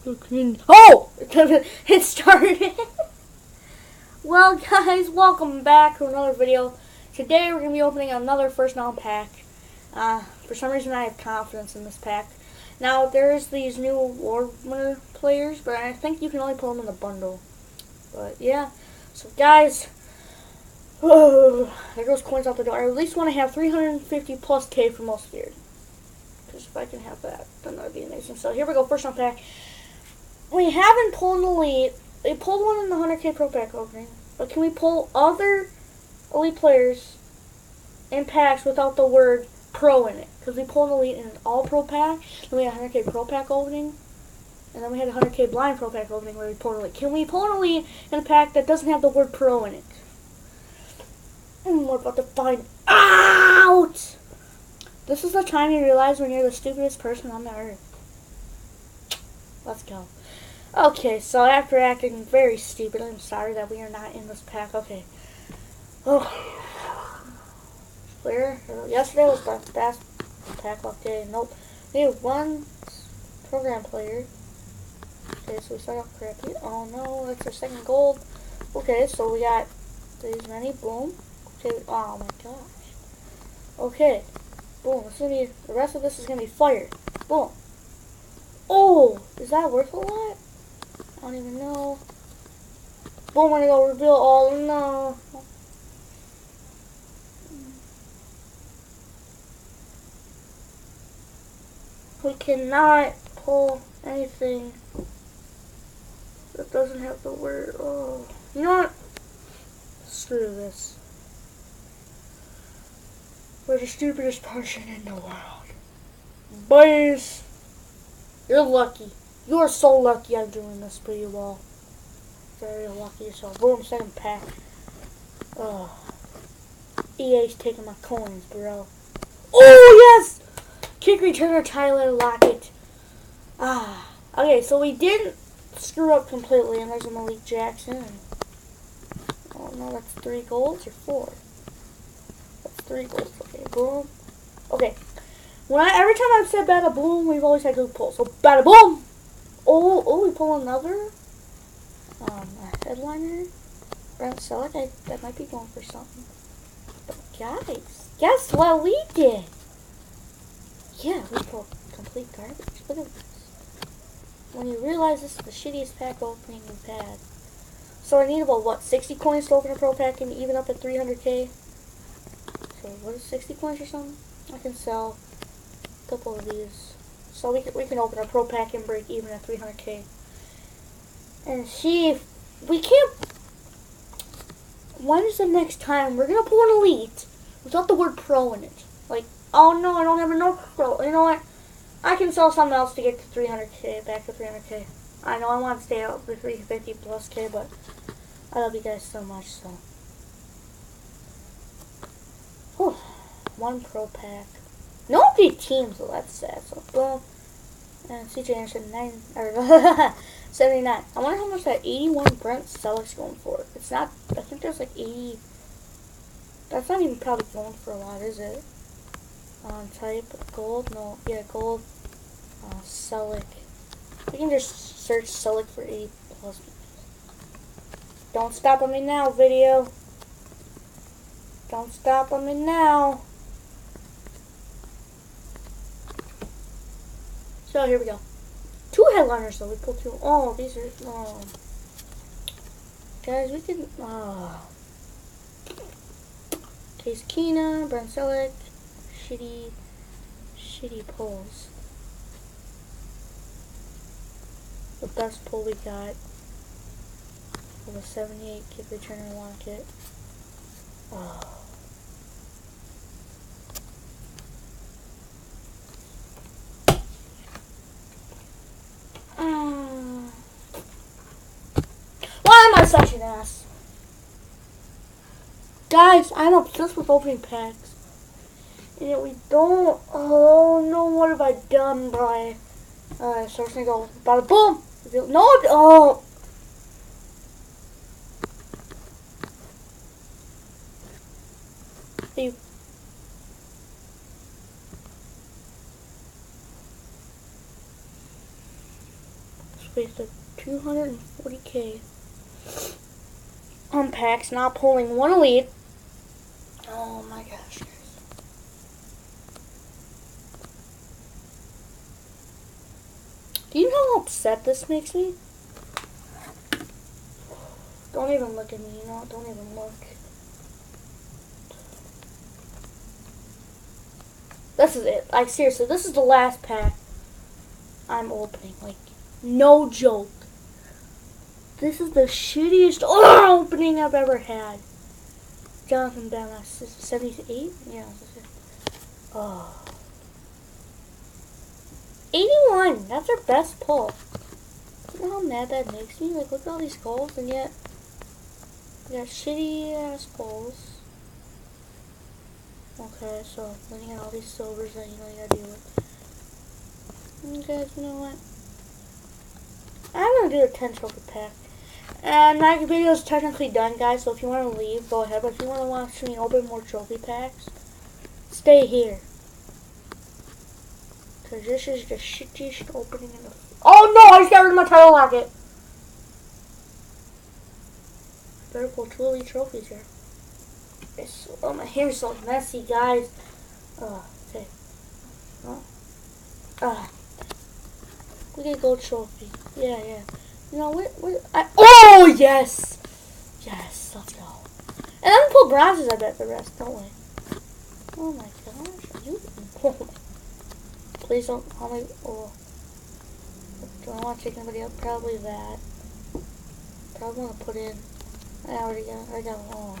Oh! It started. Well, guys, welcome back to another video. Today we're going to be opening another First Down pack. For some reason I have confidence in this pack. Now, there's these new award winner players, but I think you can only pull them in the bundle. But, yeah. So, guys, there goes coins out the door. I at least want to have 350 plus K for most years. Because if I can have that, then that would be amazing. So, here we go, First Down pack. We haven't pulled an elite. We pulled one in the 100K Pro Pack opening. But can we pull other elite players in packs without the word pro in it? Because we pulled an elite in an all pro pack. Then we had a 100K Pro Pack opening. And then we had a 100K blind pro pack opening where we pulled an elite. Can we pull an elite in a pack that doesn't have the word pro in it? And we're about to find out! This is the time you realize when you're the stupidest person on the earth. Let's go. Okay, so after acting very stupid, I'm sorry that we are not in this pack. Okay. Oh. Clear. Yesterday was the best pack luck day. Nope. We have one program player. Okay, so we start off crappy. Oh no, that's our second gold. Okay, so we got these many. Boom. Okay. Oh my gosh. Okay. Boom. It's gonna be, the rest of this is gonna be fire. Boom. Oh, is that worth a lot? I don't even know. Boom, we're gonna go reveal all. No. We cannot pull anything that doesn't have the word. Oh. You know what? Screw this. We're the stupidest person in the world. Boys, you're lucky. You are so lucky I'm doing this for you all. Very lucky. So, boom, second pack. Oh. EA's taking my coins, bro. Oh, yes! Kick returner Tyler Lockett. Ah. Okay, so we didn't screw up completely, and there's a Malik Jackson. Oh, no, that's 3 golds or 4? That's 3 golds. Okay, boom. Okay. Every time I've said bada boom, we've always had good pulls. So, bada boom! Oh, we pull another headliner. Brent Selleck, that might be going for something. But guys, guess what we did? Yeah, we pulled complete garbage. Look at this. When you realize this is the shittiest pack opening we've had. So I need about, what, 60 coins to open a pro pack and even up at 300K? So what is 60 coins or something? I can sell a couple of these. So we can open a pro pack and break even at 300K. And see if we can't. When is the next time we're gonna pull an elite without the word pro in it? Like, oh no, I don't have enough pro. You know what? I can sell something else to get to 300K, back to 300K. I know I want to stay out with 350 plus K, but I love you guys so much. So, whew. One pro pack. No big teams, so that's sad. So boom. And CJ Anderson 79. I wonder how much that 81 Brent Selleck's going for. It's not. I think there's like 80. That's not even probably going for a lot, is it? Type gold. No, yeah, gold. Selleck. We can just search Selleck for 80 plus. Don't stop on me now, video. Don't stop on me now. So here we go. 2 headliners though. We pulled 2. Oh, these are. Oh. Guys, we can. Oh. Case Keenum, Brent Selleck. Shitty pulls. The best pull we got was a 78 kick returner Lockett. Oh. Why am I such an ass? Guys, I'm obsessed with opening packs. And yet we don't. Oh no, what have I done, Brian? Alright, so it's gonna go bada boom! No, oh! You. wasted 240k on packs, not pulling one elite. Oh my gosh. Do you know how upset this makes me? Don't even look at me, you know what? Don't even look. This is it. Like, seriously, this is the last pack I'm opening. Like, no joke. This is the shittiest opening I've ever had. Jonathan Bama, 78? Yeah. Oh. 81. That's our best pull. You know how mad that makes me? Like, look at all these goals, and yet we got shitty ass goals. Okay, so then you got all these silvers that you know you gotta deal with. You guys, you know what? I'm gonna do a 10 trophy pack. And my video is technically done, guys, so if you want to leave, go ahead. But if you want to watch me open more trophy packs, stay here. Because this is the shittiest opening in the... Oh no, I just got rid of my title locket. Better pull 2 elite trophies here. Oh, my hair's so messy, guys. Okay. We get a gold trophy. Yeah. You know, oh, yes! Yes, let's go. And then we pull bronzes, I bet, the rest, don't we? Oh my gosh. Please don't call me. Oh. Do I want to take anybody up? Probably that. Probably want to put in. I got. Oh.